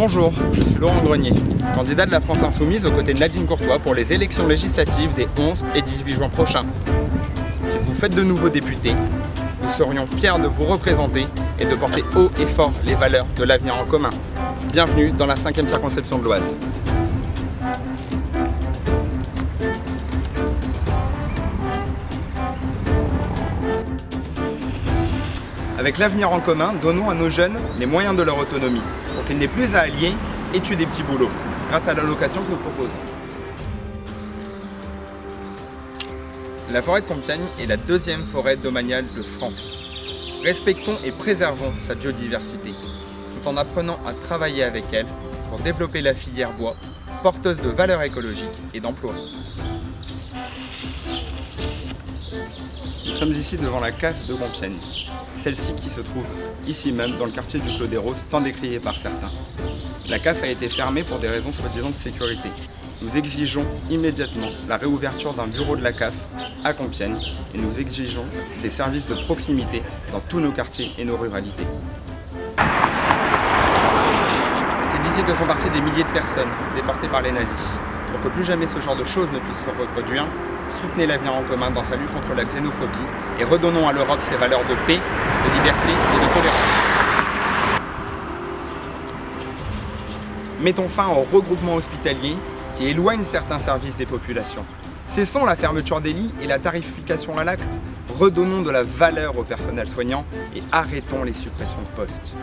Bonjour, je suis Laurent Grenier, candidat de la France Insoumise aux côtés de Nadine Courtois pour les élections législatives des 11 et 18 juin prochains. Si vous faites de nouveau député, nous serions fiers de vous représenter et de porter haut et fort les valeurs de l'avenir en commun. Bienvenue dans la 5e circonscription de l'Oise. Avec l'avenir en commun, donnons à nos jeunes les moyens de leur autonomie, pour qu'ils n'aient plus à allier études et petits boulots, grâce à l'allocation que nous proposons. La forêt de Compiègne est la 2e forêt domaniale de France. Respectons et préservons sa biodiversité, tout en apprenant à travailler avec elle pour développer la filière bois, porteuse de valeurs écologiques et d'emplois. Nous sommes ici devant la CAF de Compiègne, celle-ci qui se trouve ici même dans le quartier du Clos des Roses, tant décrié par certains. La CAF a été fermée pour des raisons soi-disant de sécurité. Nous exigeons immédiatement la réouverture d'un bureau de la CAF à Compiègne et nous exigeons des services de proximité dans tous nos quartiers et nos ruralités. C'est d'ici que sont partis des milliers de personnes déportées par les nazis. Pour que plus jamais ce genre de choses ne puisse se reproduire, soutenez l'avenir en commun dans sa lutte contre la xénophobie et redonnons à l'Europe ses valeurs de paix, de liberté et de tolérance. Mettons fin au regroupement hospitalier qui éloigne certains services des populations. Cessons la fermeture des lits et la tarification à l'acte. Redonnons de la valeur au personnel soignant et arrêtons les suppressions de postes.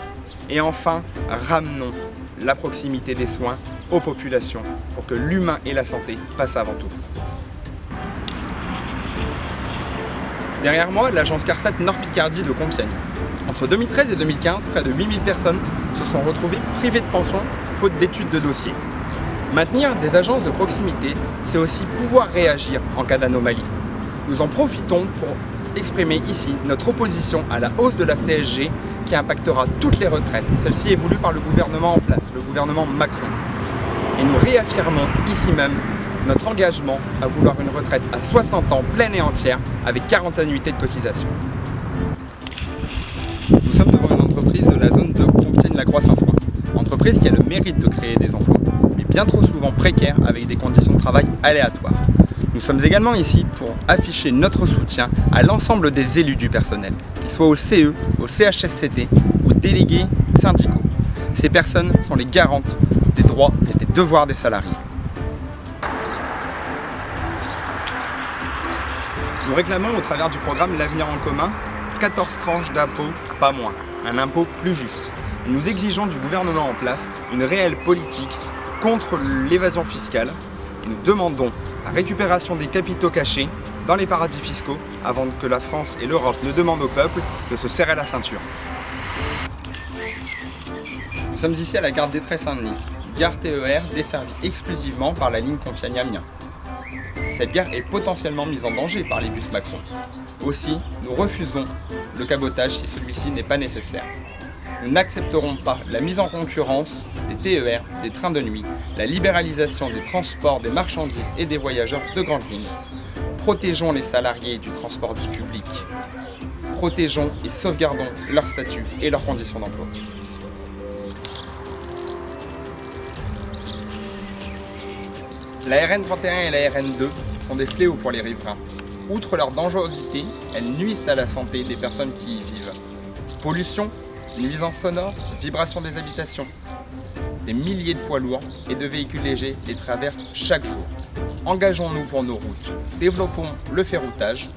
Et enfin, ramenons la proximité des soins aux populations pour que l'humain et la santé passent avant tout. Derrière moi, l'agence CARSAT Nord-Picardie de Compiègne. Entre 2013 et 2015, près de 8000 personnes se sont retrouvées privées de pension faute d'études de dossier. Maintenir des agences de proximité, c'est aussi pouvoir réagir en cas d'anomalie. Nous en profitons pour exprimer ici notre opposition à la hausse de la CSG qui impactera toutes les retraites. Celle-ci est voulue par le gouvernement en place, le gouvernement Macron. Et nous réaffirmons ici même notre engagement à vouloir une retraite à 60 ans pleine et entière avec 40 annuités de cotisation. Nous sommes devant une entreprise de la zone de Compiègne-la-Croix-Saint-Ouen. Entreprise qui a le mérite de créer des emplois, mais bien trop souvent précaires avec des conditions de travail aléatoires. Nous sommes également ici pour afficher notre soutien à l'ensemble des élus du personnel, qu'ils soient au CE, au CHSCT ou délégués syndicaux. Ces personnes sont les garantes des droits et des devoirs des salariés. Nous réclamons au travers du programme L'Avenir en commun 14 tranches d'impôts, pas moins, un impôt plus juste. Et nous exigeons du gouvernement en place une réelle politique contre l'évasion fiscale et nous demandons la récupération des capitaux cachés dans les paradis fiscaux avant que la France et l'Europe ne demandent au peuple de se serrer la ceinture. Nous sommes ici à la gare d'Étré-Saint-Denis, gare TER desservie exclusivement par la ligne Compiègne-Amiens. Cette gare est potentiellement mise en danger par les bus Macron. Aussi, nous refusons le cabotage si celui-ci n'est pas nécessaire. Nous n'accepterons pas la mise en concurrence des TER, des trains de nuit, la libéralisation des transports des marchandises et des voyageurs de grande ligne. Protégeons les salariés du transport dit public. Protégeons et sauvegardons leur statut et leurs conditions d'emploi. La RN 31 et la RN 2 sont des fléaux pour les riverains. Outre leur dangerosité, elles nuisent à la santé des personnes qui y vivent. Pollution, nuisances sonores, vibrations des habitations. Des milliers de poids lourds et de véhicules légers les traversent chaque jour. Engageons-nous pour nos routes, développons le ferroutage,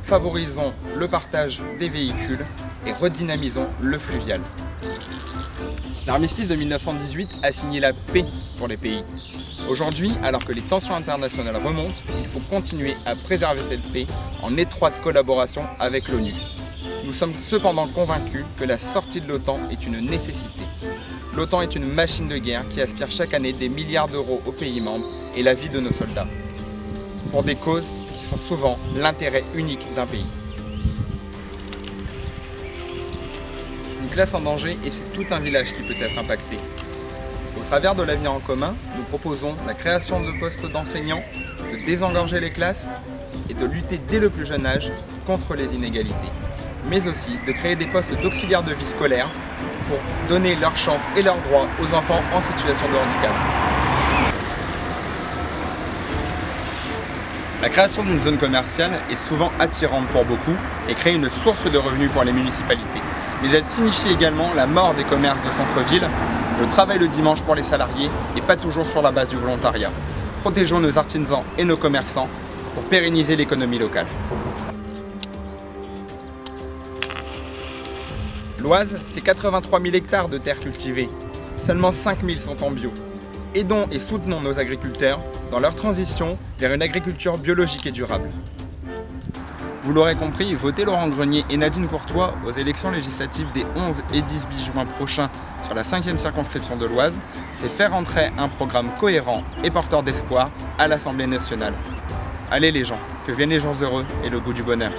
favorisons le partage des véhicules et redynamisons le fluvial. L'armistice de 1918 a signé la paix pour les pays. Aujourd'hui, alors que les tensions internationales remontent, il faut continuer à préserver cette paix en étroite collaboration avec l'ONU. Nous sommes cependant convaincus que la sortie de l'OTAN est une nécessité. L'OTAN est une machine de guerre qui aspire chaque année des milliards d'euros aux pays membres et la vie de nos soldats, pour des causes qui sont souvent l'intérêt unique d'un pays. Une classe en danger et c'est tout un village qui peut être impacté. Au travers de l'avenir en commun, nous proposons la création de postes d'enseignants, de désengorger les classes et de lutter dès le plus jeune âge contre les inégalités. mais aussi de créer des postes d'auxiliaires de vie scolaire pour donner leurs chances et leurs droits aux enfants en situation de handicap. La création d'une zone commerciale est souvent attirante pour beaucoup et crée une source de revenus pour les municipalités. Mais elle signifie également la mort des commerces de centre-ville, le travail le dimanche pour les salariés et pas toujours sur la base du volontariat. Protégeons nos artisans et nos commerçants pour pérenniser l'économie locale. L'Oise, c'est 83 000 hectares de terres cultivées. Seulement 5 000 sont en bio. Aidons et soutenons nos agriculteurs dans leur transition vers une agriculture biologique et durable. Vous l'aurez compris, votez Laurent Grenier et Nadine Courtois aux élections législatives des 11 et 18 juin prochains sur la 5e circonscription de l'Oise. C'est faire entrer un programme cohérent et porteur d'espoir à l'Assemblée nationale. Allez les gens, que viennent les jours heureux et le goût du bonheur.